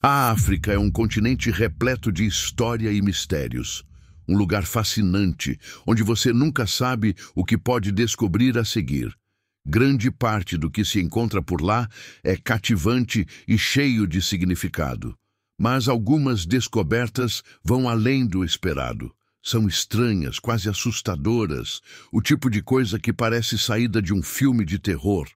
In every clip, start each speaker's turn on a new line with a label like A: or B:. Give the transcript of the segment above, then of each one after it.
A: A África é um continente repleto de história e mistérios. Um lugar fascinante, onde você nunca sabe o que pode descobrir a seguir. Grande parte do que se encontra por lá é cativante e cheio de significado. Mas algumas descobertas vão além do esperado. São estranhas, quase assustadoras, o tipo de coisa que parece saída de um filme de terror.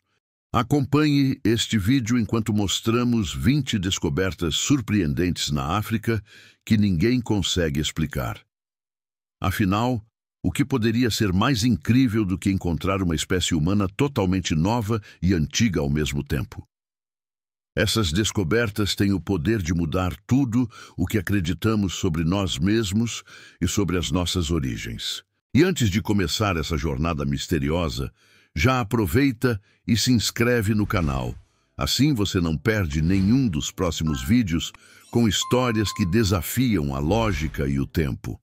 A: Acompanhe este vídeo enquanto mostramos 20 descobertas surpreendentes na África que ninguém consegue explicar. Afinal, o que poderia ser mais incrível do que encontrar uma espécie humana totalmente nova e antiga ao mesmo tempo? Essas descobertas têm o poder de mudar tudo o que acreditamos sobre nós mesmos e sobre as nossas origens. E antes de começar essa jornada misteriosa, já aproveita e se inscreve no canal. Assim você não perde nenhum dos próximos vídeos com histórias que desafiam a lógica e o tempo.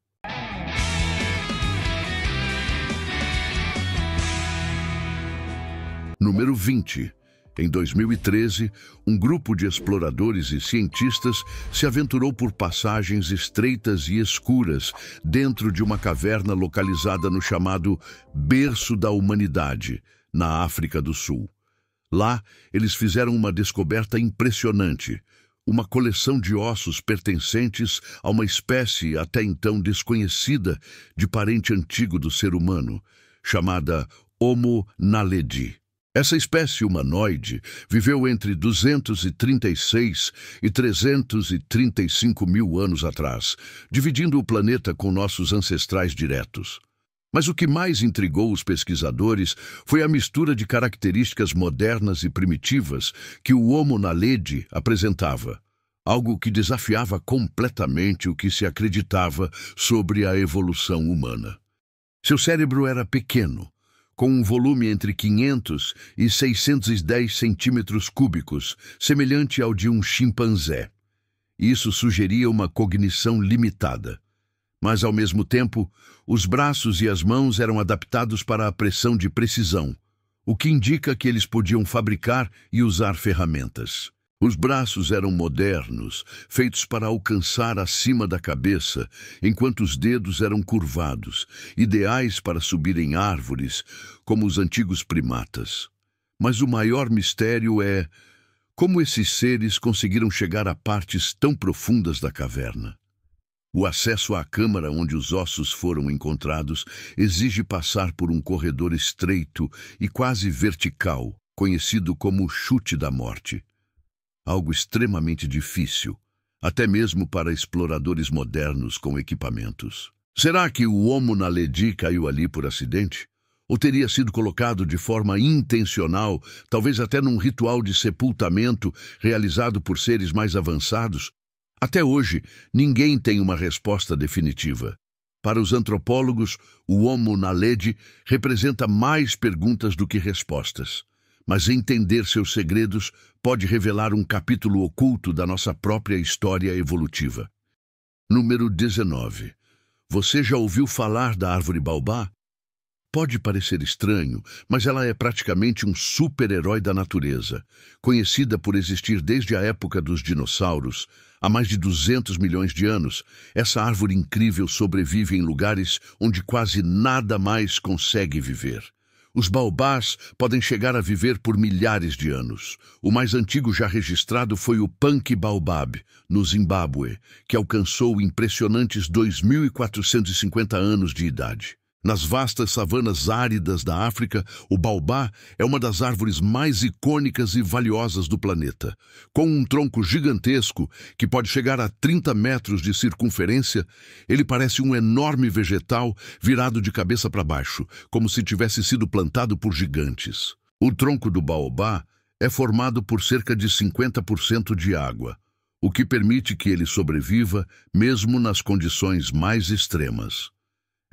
A: Número 20. Em 2013, um grupo de exploradores e cientistas se aventurou por passagens estreitas e escuras dentro de uma caverna localizada no chamado Berço da Humanidade, na África do Sul. Lá, eles fizeram uma descoberta impressionante, uma coleção de ossos pertencentes a uma espécie até então desconhecida de parente antigo do ser humano, chamada Homo naledi. Essa espécie humanoide viveu entre 236 e 335 mil anos atrás, dividindo o planeta com nossos ancestrais diretos. Mas o que mais intrigou os pesquisadores foi a mistura de características modernas e primitivas que o Homo naledi apresentava, algo que desafiava completamente o que se acreditava sobre a evolução humana. Seu cérebro era pequeno, com um volume entre 500 e 610 centímetros cúbicos, semelhante ao de um chimpanzé. Isso sugeria uma cognição limitada. Mas, ao mesmo tempo, os braços e as mãos eram adaptados para a pressão de precisão, o que indica que eles podiam fabricar e usar ferramentas. Os braços eram modernos, feitos para alcançar acima da cabeça, enquanto os dedos eram curvados, ideais para subir em árvores, como os antigos primatas. Mas o maior mistério é como esses seres conseguiram chegar a partes tão profundas da caverna. O acesso à câmara onde os ossos foram encontrados exige passar por um corredor estreito e quase vertical, conhecido como o chute da morte. Algo extremamente difícil, até mesmo para exploradores modernos com equipamentos. Será que o Homo naledi caiu ali por acidente? Ou teria sido colocado de forma intencional, talvez até num ritual de sepultamento realizado por seres mais avançados? Até hoje, ninguém tem uma resposta definitiva. Para os antropólogos, o Homo naledi representa mais perguntas do que respostas. Mas entender seus segredos pode revelar um capítulo oculto da nossa própria história evolutiva. Número 19. Você já ouviu falar da árvore baobá? Pode parecer estranho, mas ela é praticamente um super-herói da natureza, conhecida por existir desde a época dos dinossauros. Há mais de 200 milhões de anos, essa árvore incrível sobrevive em lugares onde quase nada mais consegue viver. Os baobás podem chegar a viver por milhares de anos. O mais antigo já registrado foi o Punk Baobab, no Zimbábue, que alcançou impressionantes 2.450 anos de idade. Nas vastas savanas áridas da África, o baobá é uma das árvores mais icônicas e valiosas do planeta. Com um tronco gigantesco, que pode chegar a 30 metros de circunferência, ele parece um enorme vegetal virado de cabeça para baixo, como se tivesse sido plantado por gigantes. O tronco do baobá é formado por cerca de 50% de água, o que permite que ele sobreviva mesmo nas condições mais extremas.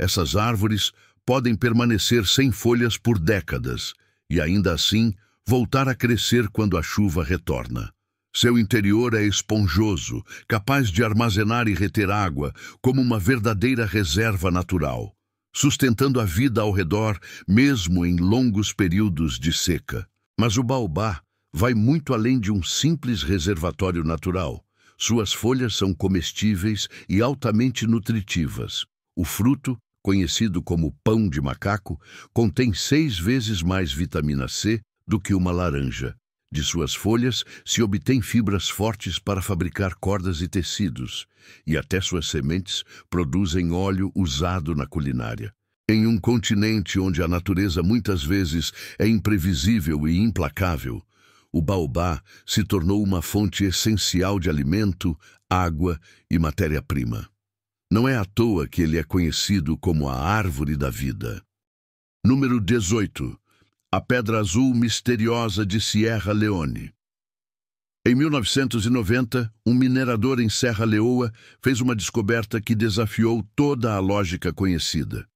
A: Essas árvores podem permanecer sem folhas por décadas e, ainda assim, voltar a crescer quando a chuva retorna. Seu interior é esponjoso, capaz de armazenar e reter água como uma verdadeira reserva natural, sustentando a vida ao redor mesmo em longos períodos de seca. Mas o baobá vai muito além de um simples reservatório natural. Suas folhas são comestíveis e altamente nutritivas. O fruto, conhecido como pão de macaco, contém 6 vezes mais vitamina C do que uma laranja. De suas folhas se obtém fibras fortes para fabricar cordas e tecidos, e até suas sementes produzem óleo usado na culinária. Em um continente onde a natureza muitas vezes é imprevisível e implacável, o baobá se tornou uma fonte essencial de alimento, água e matéria-prima. Não é à toa que ele é conhecido como a árvore da vida. Número 18. A Pedra Azul Misteriosa de Sierra Leone. Em 1990, um minerador em Serra Leoa fez uma descoberta que desafiou toda a lógica conhecida.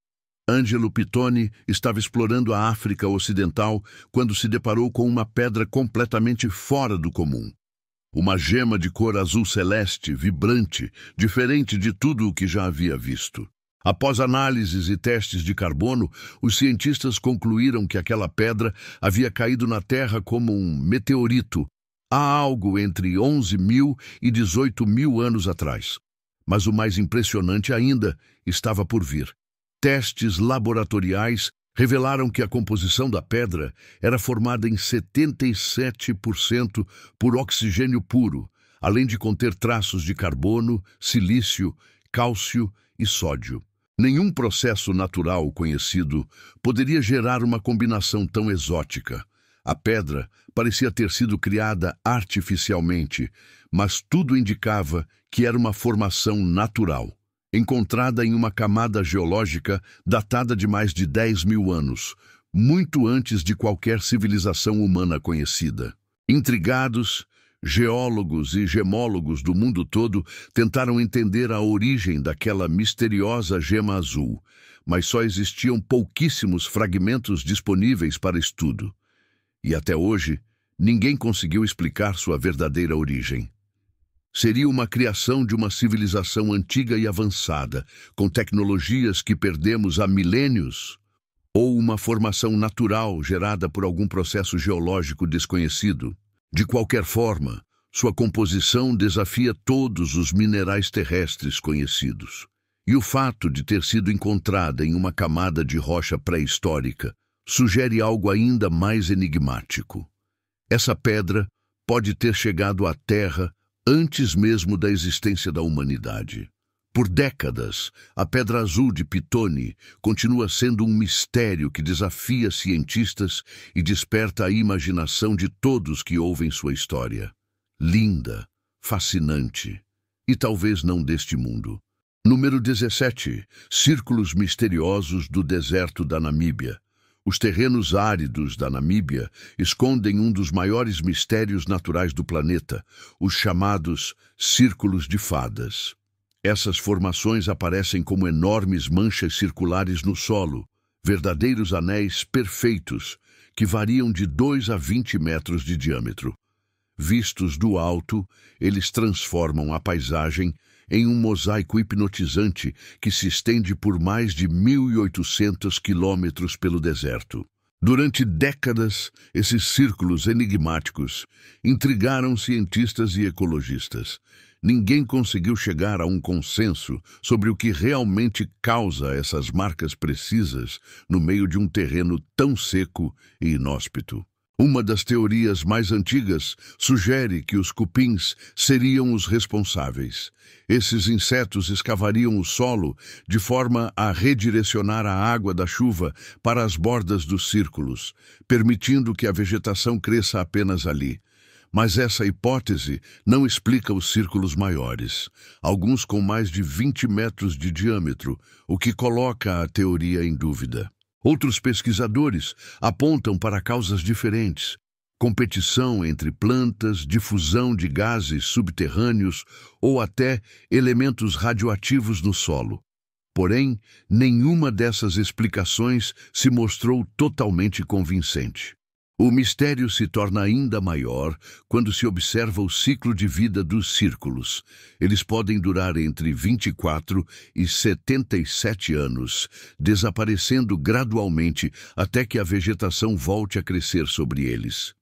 A: Ângelo Pittoni estava explorando a África Ocidental quando se deparou com uma pedra completamente fora do comum. Uma gema de cor azul celeste, vibrante, diferente de tudo o que já havia visto. Após análises e testes de carbono, os cientistas concluíram que aquela pedra havia caído na Terra como um meteorito há algo entre 11.000 e 18.000 anos atrás. Mas o mais impressionante ainda estava por vir. Testes laboratoriais revelaram que a composição da pedra era formada em 77% por oxigênio puro, além de conter traços de carbono, silício, cálcio e sódio. Nenhum processo natural conhecido poderia gerar uma combinação tão exótica. A pedra parecia ter sido criada artificialmente, mas tudo indicava que era uma formação natural, encontrada em uma camada geológica datada de mais de 10.000 anos, muito antes de qualquer civilização humana conhecida. Intrigados, geólogos e gemólogos do mundo todo tentaram entender a origem daquela misteriosa gema azul, mas só existiam pouquíssimos fragmentos disponíveis para estudo. E até hoje, ninguém conseguiu explicar sua verdadeira origem. Seria uma criação de uma civilização antiga e avançada, com tecnologias que perdemos há milênios? Ou uma formação natural gerada por algum processo geológico desconhecido? De qualquer forma, sua composição desafia todos os minerais terrestres conhecidos. E o fato de ter sido encontrada em uma camada de rocha pré-histórica sugere algo ainda mais enigmático. Essa pedra pode ter chegado à Terra antes mesmo da existência da humanidade. Por décadas, a Pedra Azul de Pittoni continua sendo um mistério que desafia cientistas e desperta a imaginação de todos que ouvem sua história. Linda, fascinante e talvez não deste mundo. Número 17. Círculos misteriosos do deserto da Namíbia. Os terrenos áridos da Namíbia escondem um dos maiores mistérios naturais do planeta, os chamados Círculos de Fadas. Essas formações aparecem como enormes manchas circulares no solo, verdadeiros anéis perfeitos, que variam de 2 a 20 metros de diâmetro. Vistos do alto, eles transformam a paisagem em um mosaico hipnotizante que se estende por mais de 1.800 quilômetros pelo deserto. Durante décadas, esses círculos enigmáticos intrigaram cientistas e ecologistas. Ninguém conseguiu chegar a um consenso sobre o que realmente causa essas marcas precisas no meio de um terreno tão seco e inóspito. Uma das teorias mais antigas sugere que os cupins seriam os responsáveis. Esses insetos escavariam o solo de forma a redirecionar a água da chuva para as bordas dos círculos, permitindo que a vegetação cresça apenas ali. Mas essa hipótese não explica os círculos maiores, alguns com mais de 20 metros de diâmetro, o que coloca a teoria em dúvida. Outros pesquisadores apontam para causas diferentes: competição entre plantas, difusão de gases subterrâneos ou até elementos radioativos no solo. Porém, nenhuma dessas explicações se mostrou totalmente convincente. O mistério se torna ainda maior quando se observa o ciclo de vida dos círculos. Eles podem durar entre 24 e 77 anos, desaparecendo gradualmente até que a vegetação volte a crescer sobre eles.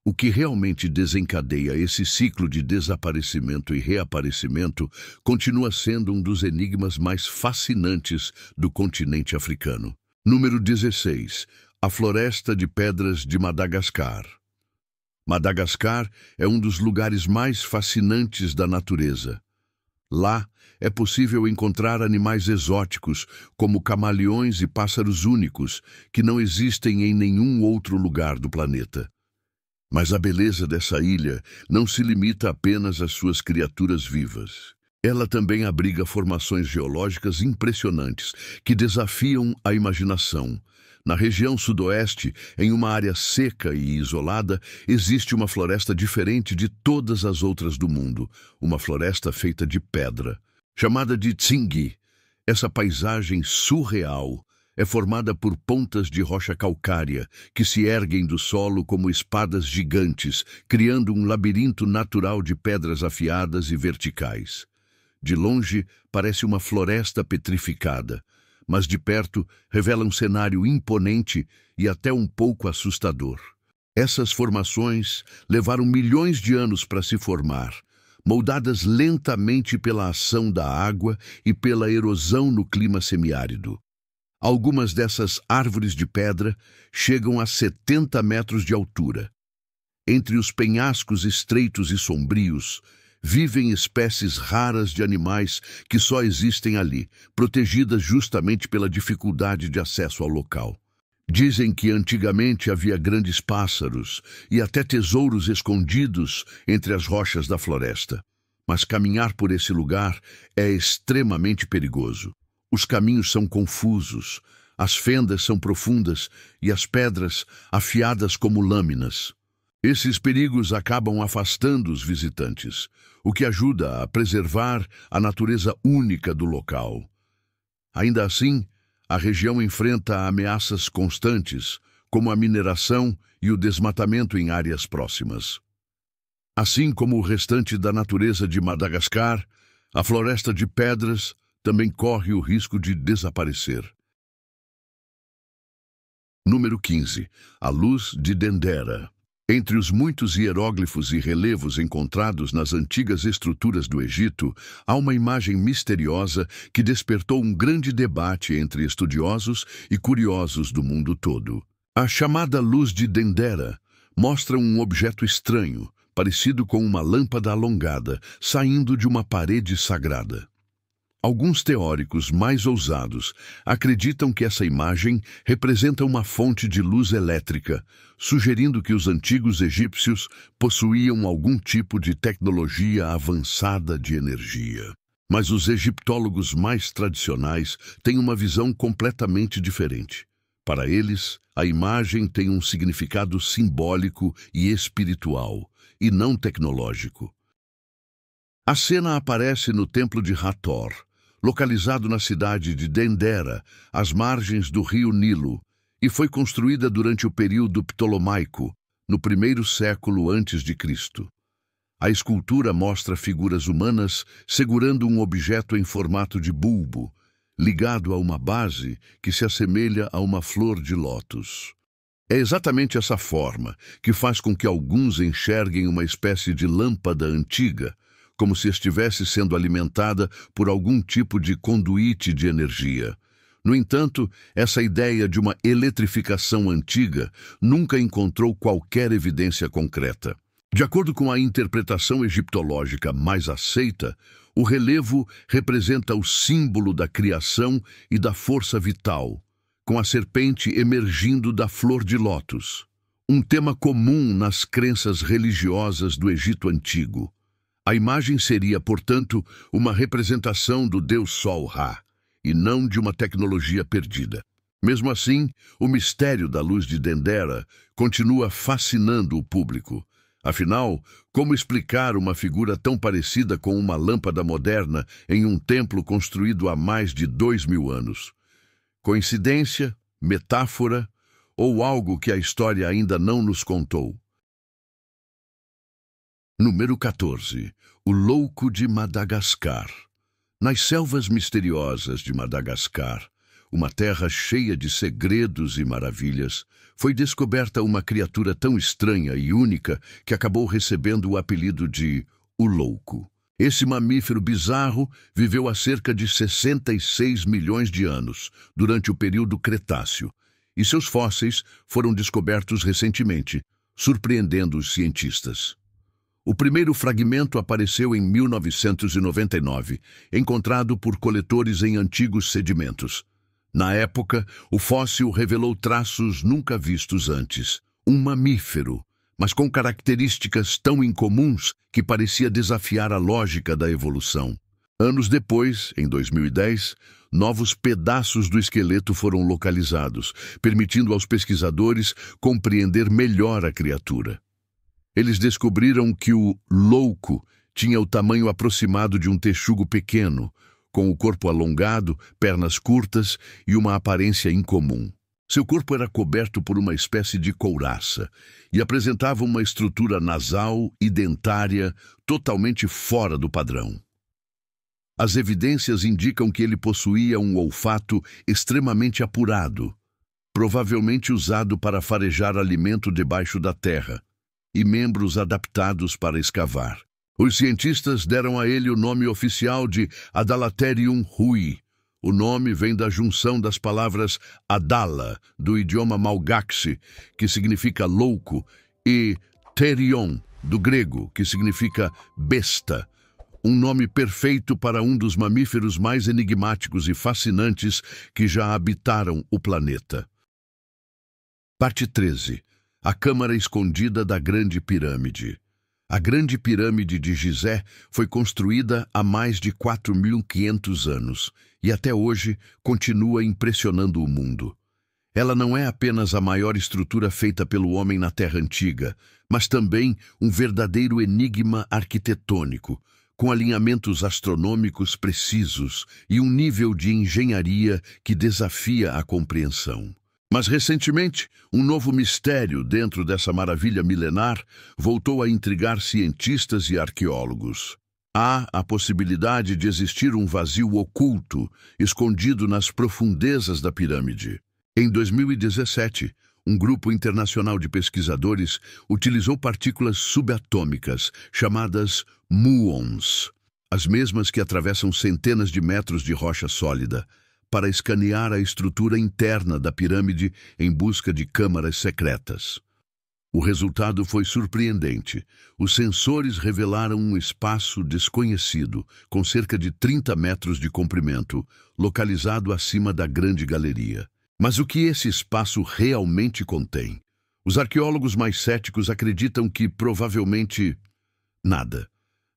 A: O que realmente desencadeia esse ciclo de desaparecimento e reaparecimento continua sendo um dos enigmas mais fascinantes do continente africano. Número 16. A Floresta de Pedras de Madagascar. Madagascar é um dos lugares mais fascinantes da natureza. Lá é possível encontrar animais exóticos, como camaleões e pássaros únicos, que não existem em nenhum outro lugar do planeta. Mas a beleza dessa ilha não se limita apenas às suas criaturas vivas. Ela também abriga formações geológicas impressionantes que desafiam a imaginação. Na região sudoeste, em uma área seca e isolada, existe uma floresta diferente de todas as outras do mundo, uma floresta feita de pedra. Chamada de Tsingy, essa paisagem surreal é formada por pontas de rocha calcária que se erguem do solo como espadas gigantes, criando um labirinto natural de pedras afiadas e verticais. De longe, parece uma floresta petrificada, mas de perto revela um cenário imponente e até um pouco assustador. Essas formações levaram milhões de anos para se formar, moldadas lentamente pela ação da água e pela erosão no clima semiárido. Algumas dessas árvores de pedra chegam a 70 metros de altura. Entre os penhascos estreitos e sombrios, vivem espécies raras de animais que só existem ali, protegidas justamente pela dificuldade de acesso ao local. Dizem que antigamente havia grandes pássaros e até tesouros escondidos entre as rochas da floresta. Mas caminhar por esse lugar é extremamente perigoso. Os caminhos são confusos, as fendas são profundas e as pedras afiadas como lâminas. Esses perigos acabam afastando os visitantes, o que ajuda a preservar a natureza única do local. Ainda assim, a região enfrenta ameaças constantes, como a mineração e o desmatamento em áreas próximas. Assim como o restante da natureza de Madagascar, a floresta de pedras também corre o risco de desaparecer. Número 15. A Luz de Dendera. Entre os muitos hieróglifos e relevos encontrados nas antigas estruturas do Egito, há uma imagem misteriosa que despertou um grande debate entre estudiosos e curiosos do mundo todo. A chamada Luz de Dendera mostra um objeto estranho, parecido com uma lâmpada alongada, saindo de uma parede sagrada. Alguns teóricos mais ousados acreditam que essa imagem representa uma fonte de luz elétrica, sugerindo que os antigos egípcios possuíam algum tipo de tecnologia avançada de energia. Mas os egiptólogos mais tradicionais têm uma visão completamente diferente. Para eles, a imagem tem um significado simbólico e espiritual, e não tecnológico. A cena aparece no Templo de Hathor, localizado na cidade de Dendera, às margens do rio Nilo, e foi construída durante o período ptolomaico, no 1º século a.C. A escultura mostra figuras humanas segurando um objeto em formato de bulbo, ligado a uma base que se assemelha a uma flor de lótus. É exatamente essa forma que faz com que alguns enxerguem uma espécie de lâmpada antiga, como se estivesse sendo alimentada por algum tipo de conduíte de energia. No entanto, essa ideia de uma eletrificação antiga nunca encontrou qualquer evidência concreta. De acordo com a interpretação egiptológica mais aceita, o relevo representa o símbolo da criação e da força vital, com a serpente emergindo da flor de lótus, um tema comum nas crenças religiosas do Egito Antigo. A imagem seria, portanto, uma representação do deus Sol Ra, e não de uma tecnologia perdida. Mesmo assim, o mistério da Luz de Dendera continua fascinando o público. Afinal, como explicar uma figura tão parecida com uma lâmpada moderna em um templo construído há mais de 2000 anos? Coincidência, metáfora ou algo que a história ainda não nos contou? Número 14. O Louco de Madagascar. Nas selvas misteriosas de Madagascar, uma terra cheia de segredos e maravilhas, foi descoberta uma criatura tão estranha e única que acabou recebendo o apelido de o Louco. Esse mamífero bizarro viveu há cerca de 66 milhões de anos, durante o período Cretáceo, e seus fósseis foram descobertos recentemente, surpreendendo os cientistas. O primeiro fragmento apareceu em 1999, encontrado por coletores em antigos sedimentos. Na época, o fóssil revelou traços nunca vistos antes. Um mamífero, mas com características tão incomuns que parecia desafiar a lógica da evolução. Anos depois, em 2010, novos pedaços do esqueleto foram localizados, permitindo aos pesquisadores compreender melhor a criatura. Eles descobriram que o louco tinha o tamanho aproximado de um texugo pequeno, com o corpo alongado, pernas curtas e uma aparência incomum. Seu corpo era coberto por uma espécie de couraça e apresentava uma estrutura nasal e dentária totalmente fora do padrão. As evidências indicam que ele possuía um olfato extremamente apurado, provavelmente usado para farejar alimento debaixo da terra, e membros adaptados para escavar. Os cientistas deram a ele o nome oficial de Adalaterium hui. O nome vem da junção das palavras Adala, do idioma malgache, que significa louco, e Therion, do grego, que significa besta, um nome perfeito para um dos mamíferos mais enigmáticos e fascinantes que já habitaram o planeta. Parte 13. A Câmara Escondida da Grande Pirâmide. A Grande Pirâmide de Gizé foi construída há mais de 4.500 anos e até hoje continua impressionando o mundo. Ela não é apenas a maior estrutura feita pelo homem na Terra Antiga, mas também um verdadeiro enigma arquitetônico, com alinhamentos astronômicos precisos e um nível de engenharia que desafia a compreensão. Mas, recentemente, um novo mistério dentro dessa maravilha milenar voltou a intrigar cientistas e arqueólogos. Há a possibilidade de existir um vazio oculto, escondido nas profundezas da pirâmide. Em 2017, um grupo internacional de pesquisadores utilizou partículas subatômicas, chamadas muons, as mesmas que atravessam centenas de metros de rocha sólida, para escanear a estrutura interna da pirâmide em busca de câmaras secretas. O resultado foi surpreendente. Os sensores revelaram um espaço desconhecido, com cerca de 30 metros de comprimento, localizado acima da grande galeria. Mas o que esse espaço realmente contém? Os arqueólogos mais céticos acreditam que, provavelmente, nada.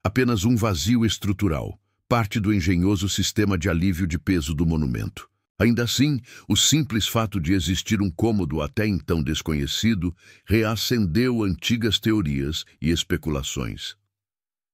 A: Apenas um vazio estrutural, parte do engenhoso sistema de alívio de peso do monumento. Ainda assim, o simples fato de existir um cômodo até então desconhecido reacendeu antigas teorias e especulações.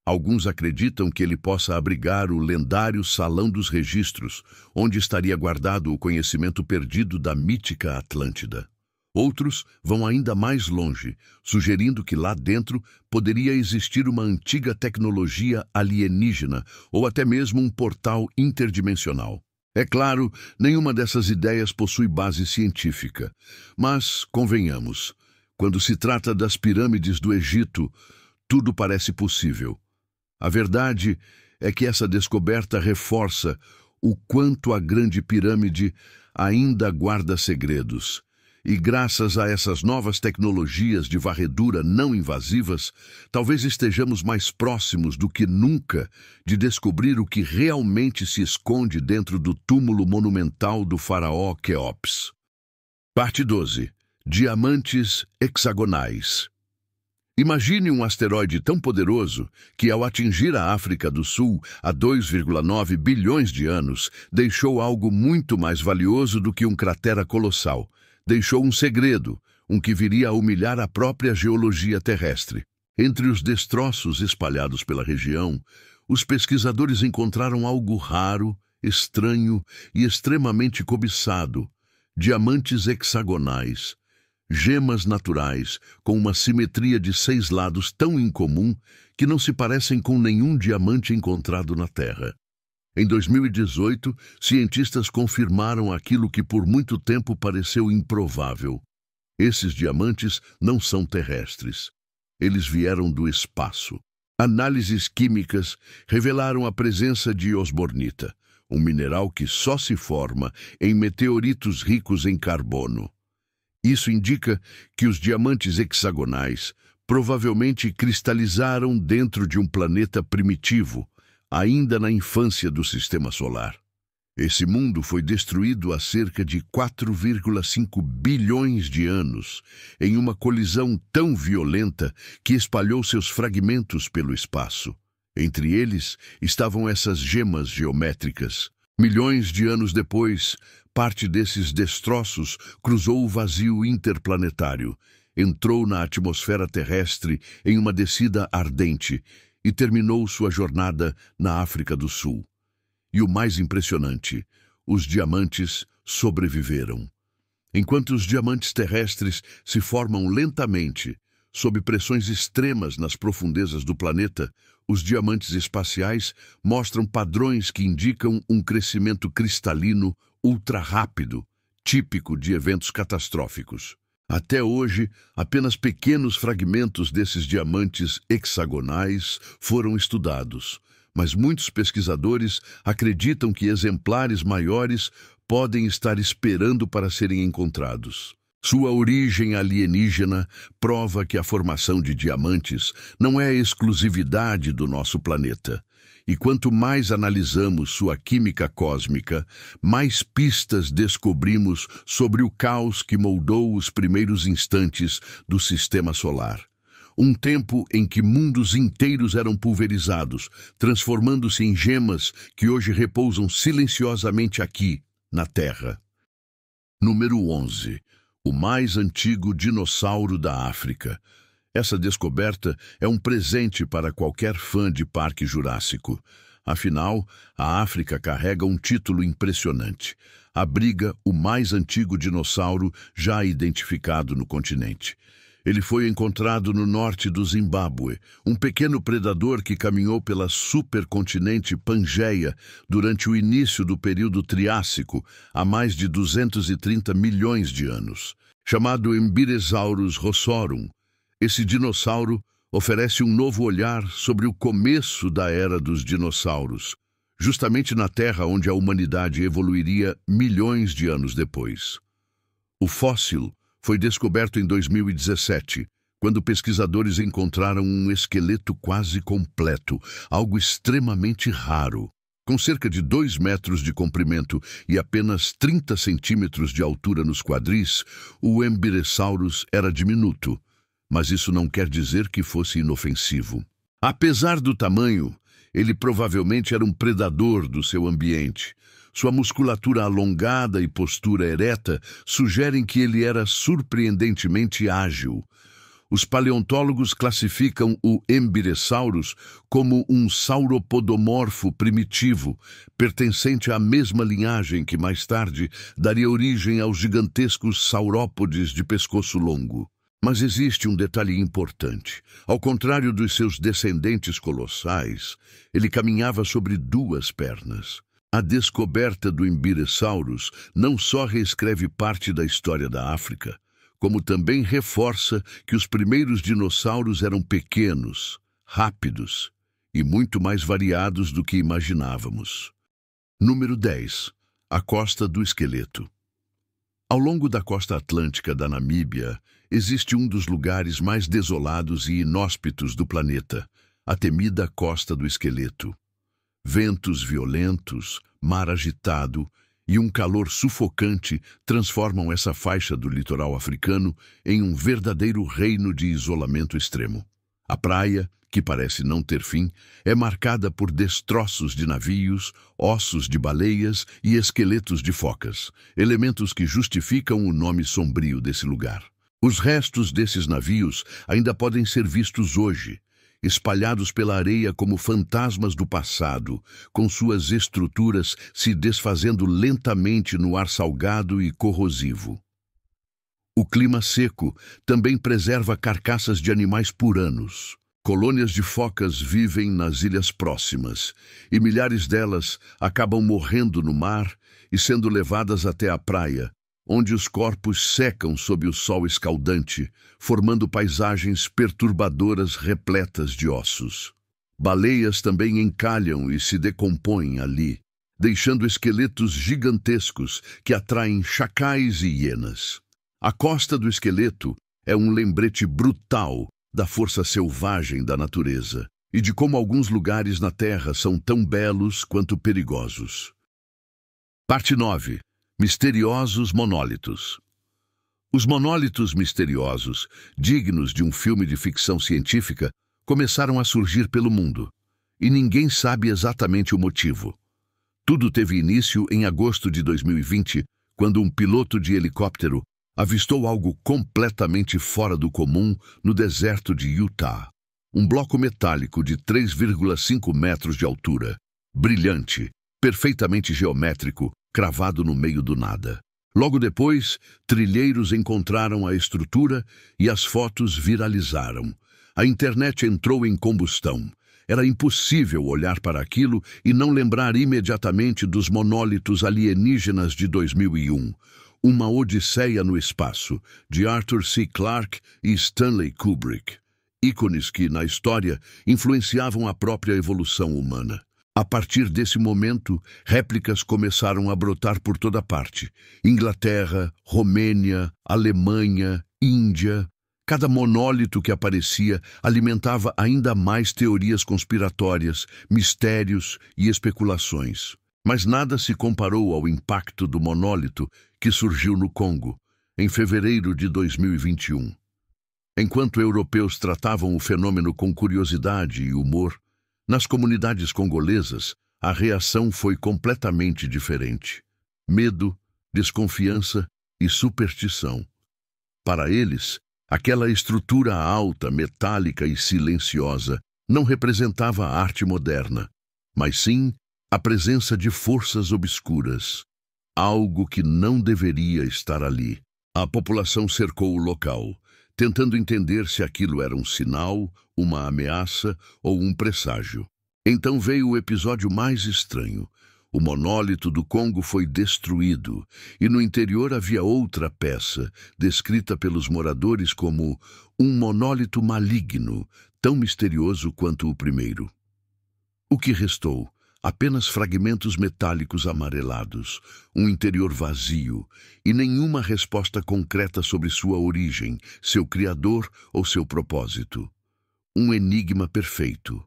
A: Alguns acreditam que ele possa abrigar o lendário Salão dos Registros, onde estaria guardado o conhecimento perdido da mítica Atlântida. Outros vão ainda mais longe, sugerindo que lá dentro poderia existir uma antiga tecnologia alienígena ou até mesmo um portal interdimensional. É claro, nenhuma dessas ideias possui base científica, mas, convenhamos, quando se trata das pirâmides do Egito, tudo parece possível. A verdade é que essa descoberta reforça o quanto a Grande Pirâmide ainda guarda segredos. E graças a essas novas tecnologias de varredura não invasivas, talvez estejamos mais próximos do que nunca de descobrir o que realmente se esconde dentro do túmulo monumental do faraó Quéops. Parte 12. Diamantes hexagonais. Imagine um asteroide tão poderoso que, ao atingir a África do Sul há 2,9 bilhões de anos, deixou algo muito mais valioso do que um cratera colossal. Deixou um segredo, um que viria a humilhar a própria geologia terrestre. Entre os destroços espalhados pela região, os pesquisadores encontraram algo raro, estranho e extremamente cobiçado: diamantes hexagonais, gemas naturais com uma simetria de 6 lados tão incomum que não se parecem com nenhum diamante encontrado na Terra. Em 2018, cientistas confirmaram aquilo que por muito tempo pareceu improvável. Esses diamantes não são terrestres. Eles vieram do espaço. Análises químicas revelaram a presença de osbornita, um mineral que só se forma em meteoritos ricos em carbono. Isso indica que os diamantes hexagonais provavelmente cristalizaram dentro de um planeta primitivo, ainda na infância do Sistema Solar. Esse mundo foi destruído há cerca de 4,5 bilhões de anos, em uma colisão tão violenta que espalhou seus fragmentos pelo espaço. Entre eles estavam essas gemas geométricas. Milhões de anos depois, parte desses destroços cruzou o vazio interplanetário, entrou na atmosfera terrestre em uma descida ardente e terminou sua jornada na África do Sul. E o mais impressionante, os diamantes sobreviveram. Enquanto os diamantes terrestres se formam lentamente, sob pressões extremas nas profundezas do planeta, os diamantes espaciais mostram padrões que indicam um crescimento cristalino ultra-rápido, típico de eventos catastróficos. Até hoje, apenas pequenos fragmentos desses diamantes hexagonais foram estudados, mas muitos pesquisadores acreditam que exemplares maiores podem estar esperando para serem encontrados. Sua origem alienígena prova que a formação de diamantes não é exclusividade do nosso planeta. E quanto mais analisamos sua química cósmica, mais pistas descobrimos sobre o caos que moldou os primeiros instantes do Sistema Solar. Um tempo em que mundos inteiros eram pulverizados, transformando-se em gemas que hoje repousam silenciosamente aqui, na Terra. Número 11. O mais antigo dinossauro da África. Essa descoberta é um presente para qualquer fã de Parque Jurássico. Afinal, a África carrega um título impressionante. Abriga o mais antigo dinossauro já identificado no continente. Ele foi encontrado no norte do Zimbábue, um pequeno predador que caminhou pela supercontinente Pangeia durante o início do período Triássico, há mais de 230 milhões de anos. Chamado Embiresaurus rossorum, esse dinossauro oferece um novo olhar sobre o começo da era dos dinossauros, justamente na Terra onde a humanidade evoluiria milhões de anos depois. O fóssil foi descoberto em 2017, quando pesquisadores encontraram um esqueleto quase completo, algo extremamente raro. Com cerca de 2 metros de comprimento e apenas 30 centímetros de altura nos quadris, o Embiresaurus era diminuto, mas isso não quer dizer que fosse inofensivo. Apesar do tamanho, ele provavelmente era um predador do seu ambiente. Sua musculatura alongada e postura ereta sugerem que ele era surpreendentemente ágil. Os paleontólogos classificam o Embiresaurus como um sauropodomorfo primitivo, pertencente à mesma linhagem que mais tarde daria origem aos gigantescos saurópodes de pescoço longo. Mas existe um detalhe importante. Ao contrário dos seus descendentes colossais, ele caminhava sobre 2 pernas. A descoberta do Embiresaurus não só reescreve parte da história da África, como também reforça que os primeiros dinossauros eram pequenos, rápidos e muito mais variados do que imaginávamos. Número 10. A costa do esqueleto. Ao longo da costa atlântica da Namíbia, existe um dos lugares mais desolados e inóspitos do planeta, a temida Costa do Esqueleto. Ventos violentos, mar agitado e um calor sufocante transformam essa faixa do litoral africano em um verdadeiro reino de isolamento extremo. A praia, que parece não ter fim, é marcada por destroços de navios, ossos de baleias e esqueletos de focas, elementos que justificam o nome sombrio desse lugar. Os restos desses navios ainda podem ser vistos hoje, espalhados pela areia como fantasmas do passado, com suas estruturas se desfazendo lentamente no ar salgado e corrosivo. O clima seco também preserva carcaças de animais por anos. Colônias de focas vivem nas ilhas próximas, e milhares delas acabam morrendo no mar e sendo levadas até a praia, onde os corpos secam sob o sol escaldante, formando paisagens perturbadoras repletas de ossos. Baleias também encalham e se decompõem ali, deixando esqueletos gigantescos que atraem chacais e hienas. A costa do esqueleto é um lembrete brutal da força selvagem da natureza e de como alguns lugares na Terra são tão belos quanto perigosos. Parte 9. Misteriosos monólitos. Os monólitos misteriosos, dignos de um filme de ficção científica, começaram a surgir pelo mundo, e ninguém sabe exatamente o motivo. Tudo teve início em agosto de 2020, quando um piloto de helicóptero avistou algo completamente fora do comum no deserto de Utah. Um bloco metálico de 3,5 metros de altura, brilhante, perfeitamente geométrico, cravado no meio do nada. Logo depois, trilheiros encontraram a estrutura e as fotos viralizaram. A internet entrou em combustão. Era impossível olhar para aquilo e não lembrar imediatamente dos monólitos alienígenas de 2001. Uma Odisseia no Espaço, de Arthur C. Clarke e Stanley Kubrick. Ícones que, na história, influenciavam a própria evolução humana. A partir desse momento, réplicas começaram a brotar por toda parte. Inglaterra, Romênia, Alemanha, Índia. Cada monólito que aparecia alimentava ainda mais teorias conspiratórias, mistérios e especulações. Mas nada se comparou ao impacto do monólito que surgiu no Congo, em fevereiro de 2021. Enquanto europeus tratavam o fenômeno com curiosidade e humor, nas comunidades congolesas, a reação foi completamente diferente. Medo, desconfiança e superstição. Para eles, aquela estrutura alta, metálica e silenciosa não representava a arte moderna, mas sim a presença de forças obscuras, algo que não deveria estar ali. A população cercou o local, tentando entender se aquilo era um sinal, uma ameaça ou um presságio. Então veio o episódio mais estranho. O monólito do Congo foi destruído, e no interior havia outra peça, descrita pelos moradores como um monólito maligno, tão misterioso quanto o primeiro. O que restou? Apenas fragmentos metálicos amarelados, um interior vazio e nenhuma resposta concreta sobre sua origem, seu criador ou seu propósito. Um enigma perfeito,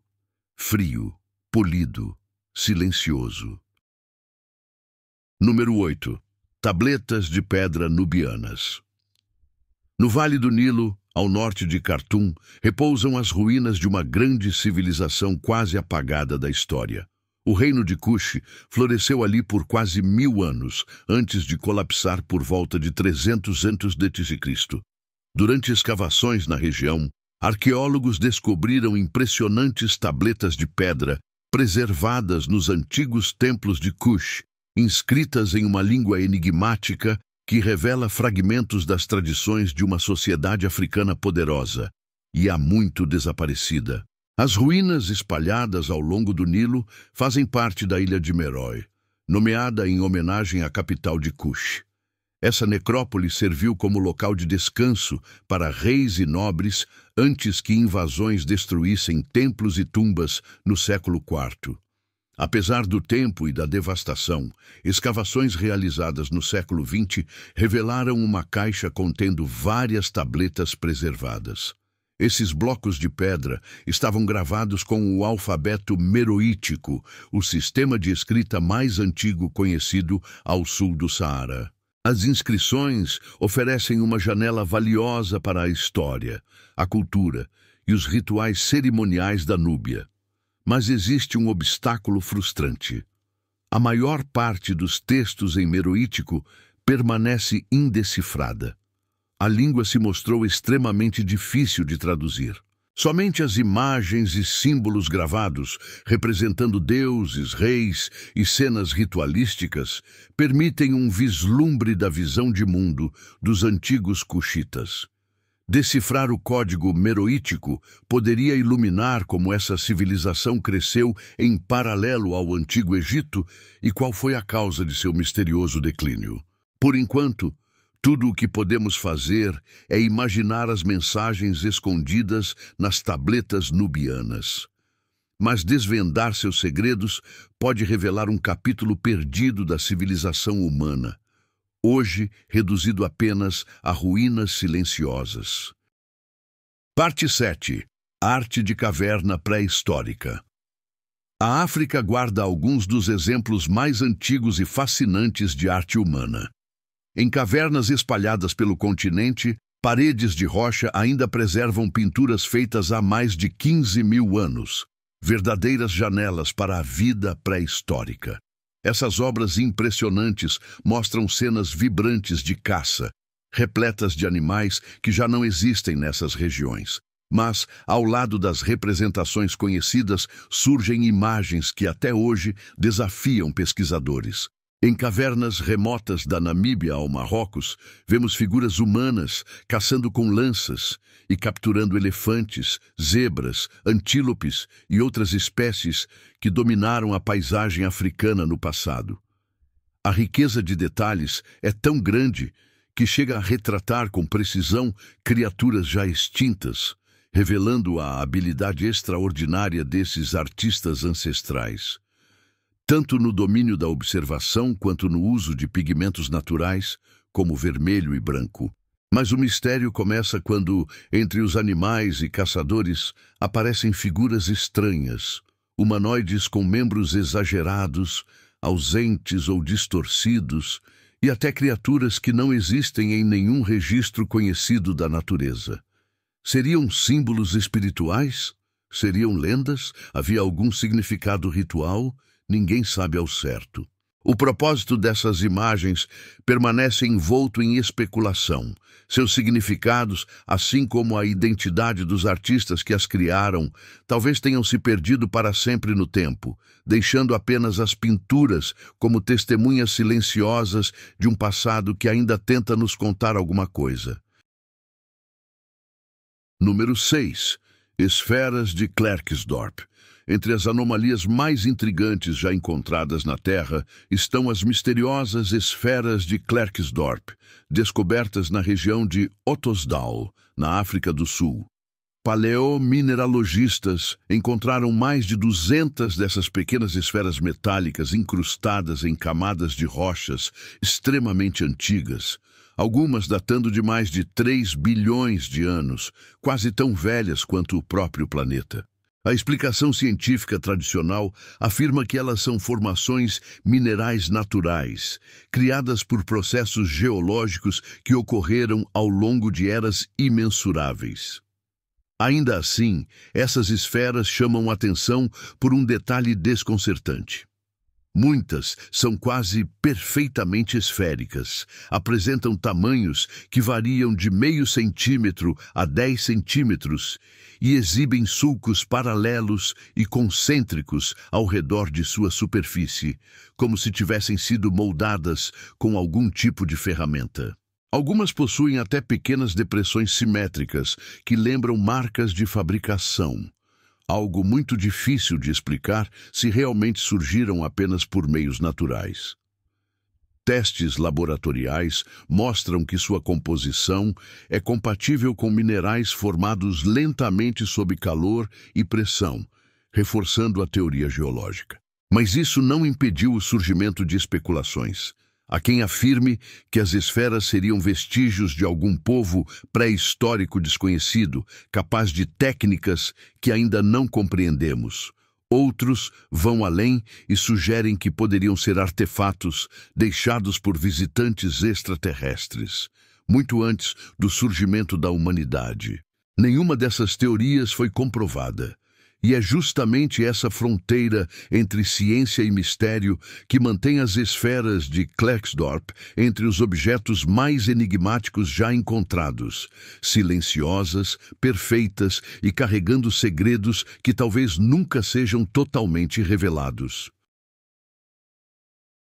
A: frio, polido, silencioso. Número 8. Tabletas de pedra nubianas. No Vale do Nilo, ao norte de Khartoum, repousam as ruínas de uma grande civilização quase apagada da história. O reino de Kush floresceu ali por quase 1000 anos, antes de colapsar por volta de 300 a.C. Durante escavações na região, arqueólogos descobriram impressionantes tabletas de pedra preservadas nos antigos templos de Kush, inscritas em uma língua enigmática que revela fragmentos das tradições de uma sociedade africana poderosa e há muito desaparecida. As ruínas espalhadas ao longo do Nilo fazem parte da ilha de Meroe, nomeada em homenagem à capital de Kush. Essa necrópole serviu como local de descanso para reis e nobres antes que invasões destruíssem templos e tumbas no século IV. Apesar do tempo e da devastação, escavações realizadas no século XX revelaram uma caixa contendo várias tabletas preservadas. Esses blocos de pedra estavam gravados com o alfabeto meroítico, o sistema de escrita mais antigo conhecido ao sul do Saara. As inscrições oferecem uma janela valiosa para a história, a cultura e os rituais cerimoniais da Núbia. Mas existe um obstáculo frustrante. A maior parte dos textos em meroítico permanece indecifrada. A língua se mostrou extremamente difícil de traduzir. Somente as imagens e símbolos gravados, representando deuses, reis e cenas ritualísticas, permitem um vislumbre da visão de mundo dos antigos cuxitas. Decifrar o código meroítico poderia iluminar como essa civilização cresceu em paralelo ao Antigo Egito e qual foi a causa de seu misterioso declínio. Por enquanto, tudo o que podemos fazer é imaginar as mensagens escondidas nas tabletas nubianas. Mas desvendar seus segredos pode revelar um capítulo perdido da civilização humana, hoje reduzido apenas a ruínas silenciosas. Parte 7. Arte de caverna pré-histórica. A África guarda alguns dos exemplos mais antigos e fascinantes de arte humana. Em cavernas espalhadas pelo continente, paredes de rocha ainda preservam pinturas feitas há mais de 15.000 anos, verdadeiras janelas para a vida pré-histórica. Essas obras impressionantes mostram cenas vibrantes de caça, repletas de animais que já não existem nessas regiões. Mas, ao lado das representações conhecidas, surgem imagens que até hoje desafiam pesquisadores. Em cavernas remotas da Namíbia ao Marrocos, vemos figuras humanas caçando com lanças e capturando elefantes, zebras, antílopes e outras espécies que dominaram a paisagem africana no passado. A riqueza de detalhes é tão grande que chega a retratar com precisão criaturas já extintas, revelando a habilidade extraordinária desses artistas ancestrais. Tanto no domínio da observação quanto no uso de pigmentos naturais, como vermelho e branco. Mas o mistério começa quando, entre os animais e caçadores, aparecem figuras estranhas, humanoides com membros exagerados, ausentes ou distorcidos, e até criaturas que não existem em nenhum registro conhecido da natureza. Seriam símbolos espirituais? Seriam lendas? Havia algum significado ritual? Ninguém sabe ao certo. O propósito dessas imagens permanece envolto em especulação. Seus significados, assim como a identidade dos artistas que as criaram, talvez tenham se perdido para sempre no tempo, deixando apenas as pinturas como testemunhas silenciosas de um passado que ainda tenta nos contar alguma coisa. Número 6. Esferas de Klerksdorp. Entre as anomalias mais intrigantes já encontradas na Terra estão as misteriosas esferas de Klerksdorp, descobertas na região de Ottosdal, na África do Sul. Paleomineralogistas encontraram mais de 200 dessas pequenas esferas metálicas incrustadas em camadas de rochas extremamente antigas, algumas datando de mais de 3 bilhões de anos, quase tão velhas quanto o próprio planeta. A explicação científica tradicional afirma que elas são formações minerais naturais, criadas por processos geológicos que ocorreram ao longo de eras imensuráveis. Ainda assim, essas esferas chamam atenção por um detalhe desconcertante. Muitas são quase perfeitamente esféricas, apresentam tamanhos que variam de meio centímetro a 10 centímetros e exibem sulcos paralelos e concêntricos ao redor de sua superfície, como se tivessem sido moldadas com algum tipo de ferramenta. Algumas possuem até pequenas depressões simétricas que lembram marcas de fabricação. Algo muito difícil de explicar se realmente surgiram apenas por meios naturais. Testes laboratoriais mostram que sua composição é compatível com minerais formados lentamente sob calor e pressão, reforçando a teoria geológica. Mas isso não impediu o surgimento de especulações. Há quem afirme que as esferas seriam vestígios de algum povo pré-histórico desconhecido, capaz de técnicas que ainda não compreendemos. Outros vão além e sugerem que poderiam ser artefatos deixados por visitantes extraterrestres, muito antes do surgimento da humanidade. Nenhuma dessas teorias foi comprovada. E é justamente essa fronteira entre ciência e mistério que mantém as esferas de Klerksdorp entre os objetos mais enigmáticos já encontrados, silenciosas, perfeitas e carregando segredos que talvez nunca sejam totalmente revelados.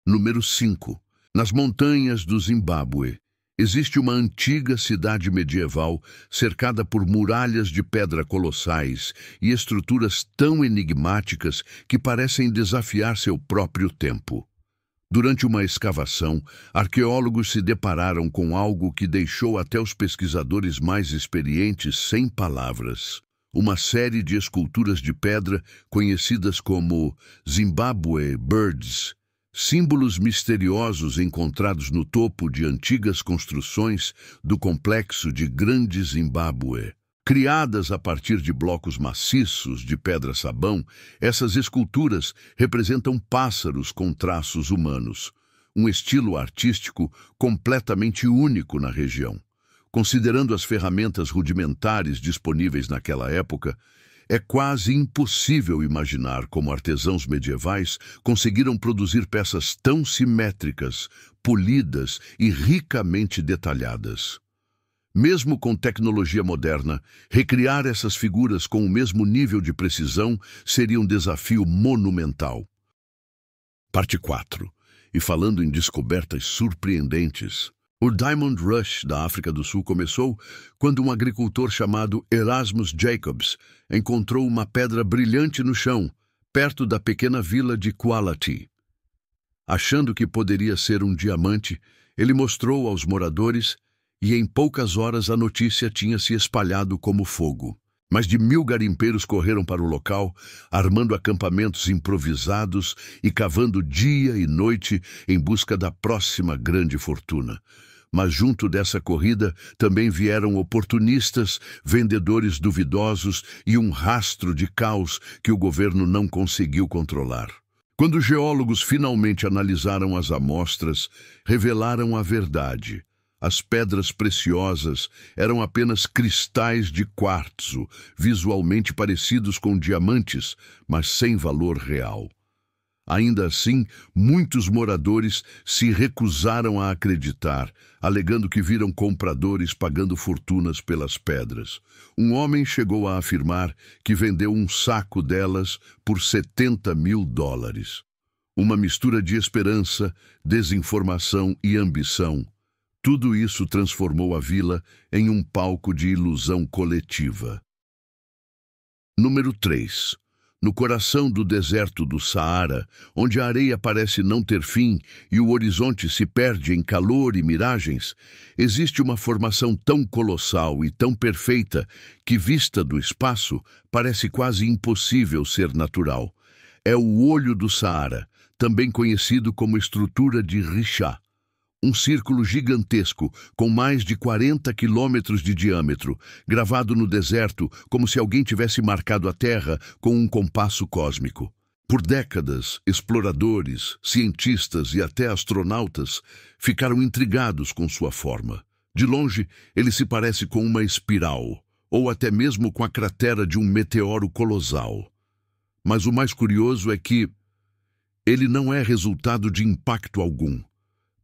A: Número 5. Nas montanhas do Zimbábue. Existe uma antiga cidade medieval cercada por muralhas de pedra colossais e estruturas tão enigmáticas que parecem desafiar seu próprio tempo. Durante uma escavação, arqueólogos se depararam com algo que deixou até os pesquisadores mais experientes sem palavras. Uma série de esculturas de pedra conhecidas como Zimbabwe Birds, símbolos misteriosos encontrados no topo de antigas construções do complexo de Grande Zimbábue. Criadas a partir de blocos maciços de pedra-sabão, essas esculturas representam pássaros com traços humanos, um estilo artístico completamente único na região. Considerando as ferramentas rudimentares disponíveis naquela época, é quase impossível imaginar como artesãos medievais conseguiram produzir peças tão simétricas, polidas e ricamente detalhadas. Mesmo com tecnologia moderna, recriar essas figuras com o mesmo nível de precisão seria um desafio monumental. Parte 4. E falando em descobertas surpreendentes, o Diamond Rush da África do Sul começou quando um agricultor chamado Erasmus Jacobs encontrou uma pedra brilhante no chão, perto da pequena vila de Quality. Achando que poderia ser um diamante, ele mostrou aos moradores e em poucas horas a notícia tinha se espalhado como fogo. Mais de 1000 garimpeiros correram para o local, armando acampamentos improvisados e cavando dia e noite em busca da próxima grande fortuna. Mas junto dessa corrida também vieram oportunistas, vendedores duvidosos e um rastro de caos que o governo não conseguiu controlar. Quando os geólogos finalmente analisaram as amostras, revelaram a verdade. As pedras preciosas eram apenas cristais de quartzo, visualmente parecidos com diamantes, mas sem valor real. Ainda assim, muitos moradores se recusaram a acreditar, alegando que viram compradores pagando fortunas pelas pedras. Um homem chegou a afirmar que vendeu um saco delas por $70.000. Uma mistura de esperança, desinformação e ambição. Tudo isso transformou a vila em um palco de ilusão coletiva. Número 3. No coração do deserto do Saara, onde a areia parece não ter fim e o horizonte se perde em calor e miragens, existe uma formação tão colossal e tão perfeita que, vista do espaço, parece quase impossível ser natural. É o Olho do Saara, também conhecido como estrutura de Richat. Um círculo gigantesco, com mais de 40 quilômetros de diâmetro, gravado no deserto como se alguém tivesse marcado a Terra com um compasso cósmico. Por décadas, exploradores, cientistas e até astronautas ficaram intrigados com sua forma. De longe, ele se parece com uma espiral, ou até mesmo com a cratera de um meteoro colossal. Mas o mais curioso é que ele não é resultado de impacto algum.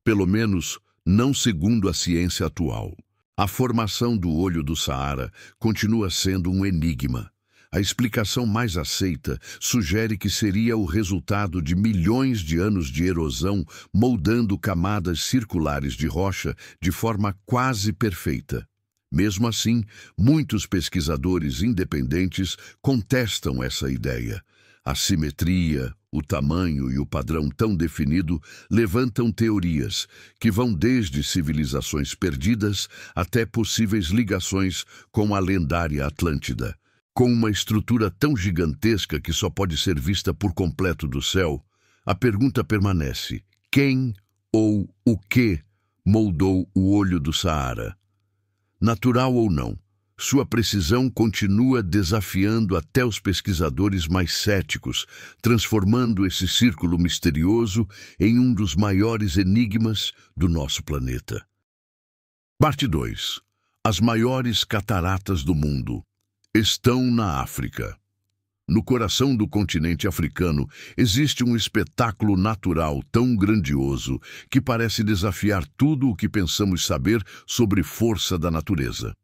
A: Pelo menos, não segundo a ciência atual. A formação do Olho do Saara continua sendo um enigma. A explicação mais aceita sugere que seria o resultado de milhões de anos de erosão moldando camadas circulares de rocha de forma quase perfeita. Mesmo assim, muitos pesquisadores independentes contestam essa ideia. A simetria, o tamanho e o padrão tão definido levantam teorias que vão desde civilizações perdidas até possíveis ligações com a lendária Atlântida. Com uma estrutura tão gigantesca que só pode ser vista por completo do céu, a pergunta permanece: quem ou o que moldou o Olho do Saara? Natural ou não, sua precisão continua desafiando até os pesquisadores mais céticos, transformando esse círculo misterioso em um dos maiores enigmas do nosso planeta. Parte 2. As maiores cataratas do mundo estão na África. No coração do continente africano existe um espetáculo natural tão grandioso que parece desafiar tudo o que pensamos saber sobre força da natureza.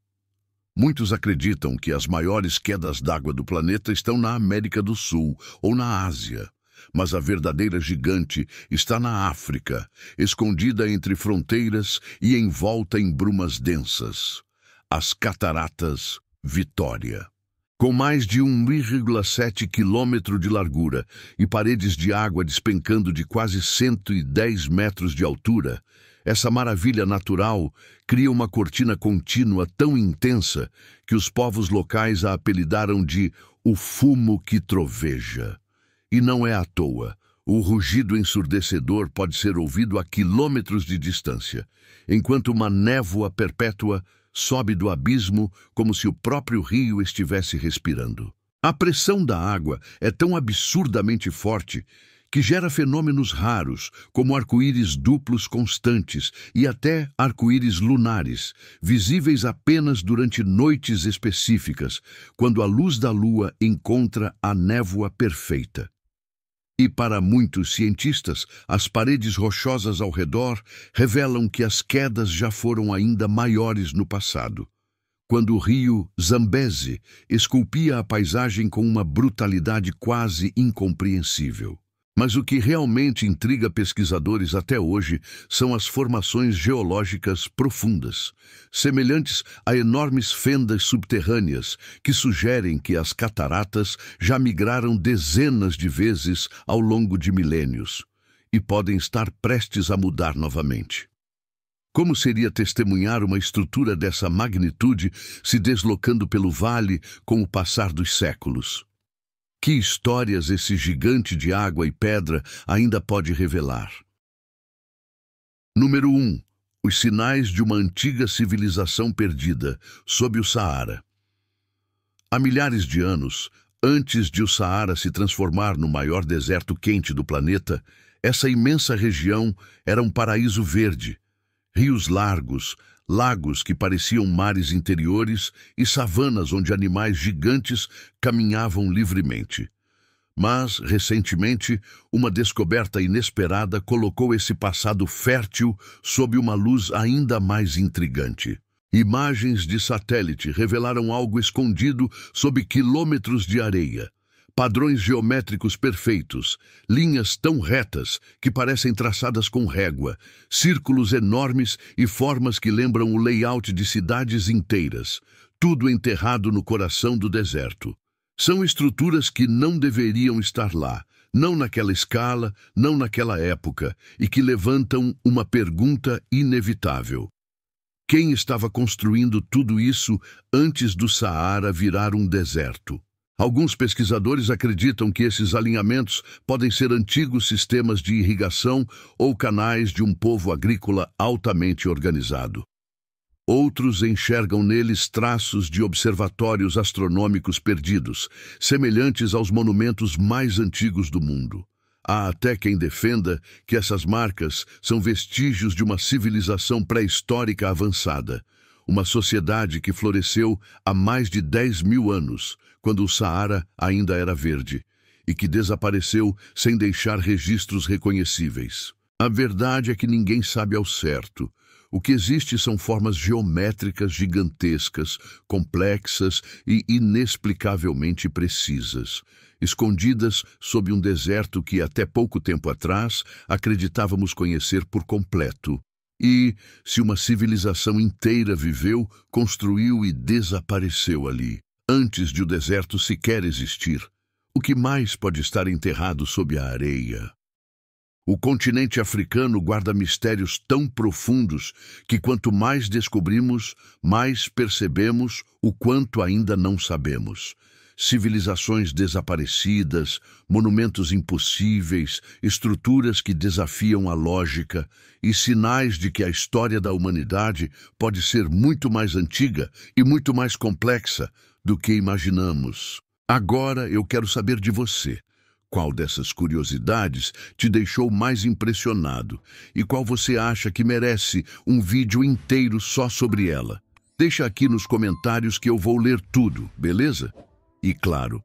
A: Muitos acreditam que as maiores quedas d'água do planeta estão na América do Sul ou na Ásia. mas a verdadeira gigante está na África, escondida entre fronteiras e envolta em brumas densas. As Cataratas Vitória. Com mais de 1,7 quilômetro de largura e paredes de água despencando de quase 110 metros de altura, essa maravilha natural cria uma cortina contínua tão intensa que os povos locais a apelidaram de o fumo que troveja. E não é à toa. O rugido ensurdecedor pode ser ouvido a quilômetros de distância, enquanto uma névoa perpétua sobe do abismo como se o próprio rio estivesse respirando. A pressão da água é tão absurdamente forte que gera fenômenos raros, como arco-íris duplos constantes e até arco-íris lunares, visíveis apenas durante noites específicas, quando a luz da lua encontra a névoa perfeita. E para muitos cientistas, as paredes rochosas ao redor revelam que as quedas já foram ainda maiores no passado, quando o rio Zambeze esculpia a paisagem com uma brutalidade quase incompreensível. Mas o que realmente intriga pesquisadores até hoje são as formações geológicas profundas, semelhantes a enormes fendas subterrâneas que sugerem que as cataratas já migraram dezenas de vezes ao longo de milênios e podem estar prestes a mudar novamente. Como seria testemunhar uma estrutura dessa magnitude se deslocando pelo vale com o passar dos séculos? Que histórias esse gigante de água e pedra ainda pode revelar? Número 1. Os sinais de uma antiga civilização perdida sob o Saara. Há milhares de anos, antes de o Saara se transformar no maior deserto quente do planeta, essa imensa região era um paraíso verde. Rios largos, lagos que pareciam mares interiores e savanas onde animais gigantes caminhavam livremente. Mas, recentemente, uma descoberta inesperada colocou esse passado fértil sob uma luz ainda mais intrigante. Imagens de satélite revelaram algo escondido sob quilômetros de areia. Padrões geométricos perfeitos, linhas tão retas que parecem traçadas com régua, círculos enormes e formas que lembram o layout de cidades inteiras, tudo enterrado no coração do deserto. São estruturas que não deveriam estar lá, não naquela escala, não naquela época, e que levantam uma pergunta inevitável. Quem estava construindo tudo isso antes do Saara virar um deserto? Alguns pesquisadores acreditam que esses alinhamentos podem ser antigos sistemas de irrigação ou canais de um povo agrícola altamente organizado. Outros enxergam neles traços de observatórios astronômicos perdidos, semelhantes aos monumentos mais antigos do mundo. Há até quem defenda que essas marcas são vestígios de uma civilização pré-histórica avançada, uma sociedade que floresceu há mais de 10.000 anos, quando o Saara ainda era verde, e que desapareceu sem deixar registros reconhecíveis. A verdade é que ninguém sabe ao certo. O que existe são formas geométricas gigantescas, complexas e inexplicavelmente precisas, escondidas sob um deserto que até pouco tempo atrás acreditávamos conhecer por completo. E, se uma civilização inteira viveu, construiu e desapareceu ali, antes de o deserto sequer existir, o que mais pode estar enterrado sob a areia? O continente africano guarda mistérios tão profundos que quanto mais descobrimos, mais percebemos o quanto ainda não sabemos. Civilizações desaparecidas, monumentos impossíveis, estruturas que desafiam a lógica e sinais de que a história da humanidade pode ser muito mais antiga e muito mais complexa do que imaginamos. Agora eu quero saber de você. Qual dessas curiosidades te deixou mais impressionado e qual você acha que merece um vídeo inteiro só sobre ela? Deixa aqui nos comentários que eu vou ler tudo, beleza? E claro,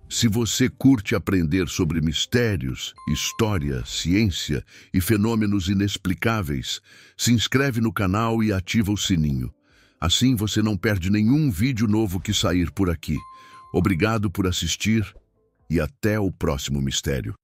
A: se você curte aprender sobre mistérios, história, ciência e fenômenos inexplicáveis, se inscreve no canal e ativa o sininho. Assim você não perde nenhum vídeo novo que sair por aqui. Obrigado por assistir e até o próximo mistério.